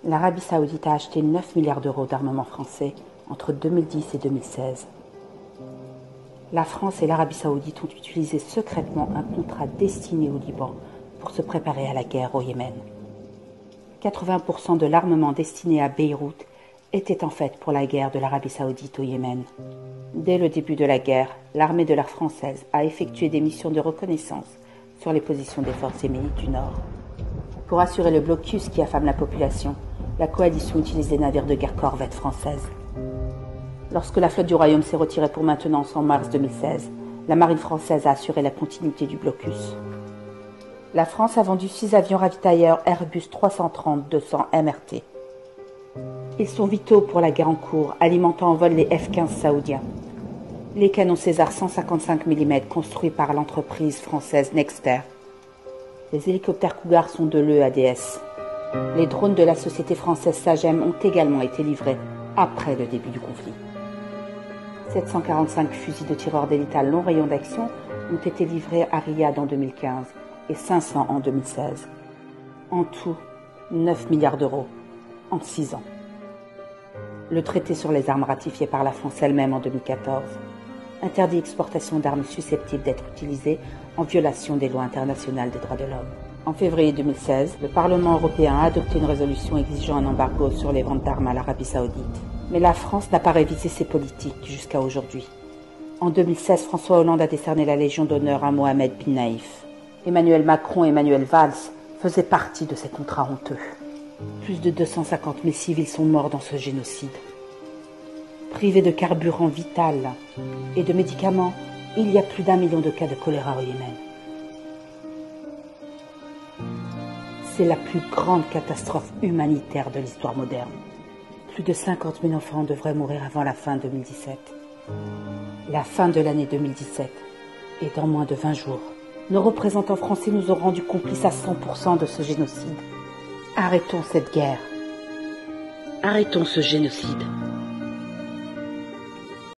l'Arabie Saoudite a acheté 9 milliards d'euros d'armement français entre 2010 et 2016. La France et l'Arabie Saoudite ont utilisé secrètement un contrat destiné au Liban pour se préparer à la guerre au Yémen. 80% de l'armement destiné à Beyrouth était en fait pour la guerre de l'Arabie Saoudite au Yémen. Dès le début de la guerre, l'armée de l'air française a effectué des missions de reconnaissance sur les positions des forces yéménites du Nord. Pour assurer le blocus qui affame la population, la coalition utilise des navires de guerre corvettes françaises. Lorsque la flotte du Royaume s'est retirée pour maintenance en mars 2016, la marine française a assuré la continuité du blocus. La France a vendu 6 avions ravitailleurs Airbus 330-200 MRT. Ils sont vitaux pour la guerre en cours, alimentant en vol les F-15 saoudiens. Les canons César 155 mm construits par l'entreprise française Nexter. Les hélicoptères Cougar sont de l'EADS. Les drones de la société française Sagem ont également été livrés après le début du conflit. 745 fusils de tireurs d'élite à long rayon d'action ont été livrés à Riyad en 2015 et 500 en 2016. En tout, 9 milliards d'euros en 6 ans. Le traité sur les armes ratifié par la France elle-même en 2014 interdit l'exportation d'armes susceptibles d'être utilisées en violation des lois internationales des droits de l'homme. En février 2016, le Parlement européen a adopté une résolution exigeant un embargo sur les ventes d'armes à l'Arabie Saoudite. Mais la France n'a pas révisé ses politiques jusqu'à aujourd'hui. En 2016, François Hollande a décerné la Légion d'honneur à Mohamed bin Naïf. Emmanuel Macron et Manuel Valls faisaient partie de ces contrats honteux. Plus de 250 000 civils sont morts dans ce génocide. Privés de carburant vital et de médicaments, il y a plus d'1 million de cas de choléra au Yémen. C'est la plus grande catastrophe humanitaire de l'histoire moderne. Plus de 50 000 enfants devraient mourir avant la fin 2017. La fin de l'année 2017 est dans moins de 20 jours. Nos représentants français nous ont rendus complices à 100% de ce génocide. Arrêtons cette guerre. Arrêtons ce génocide.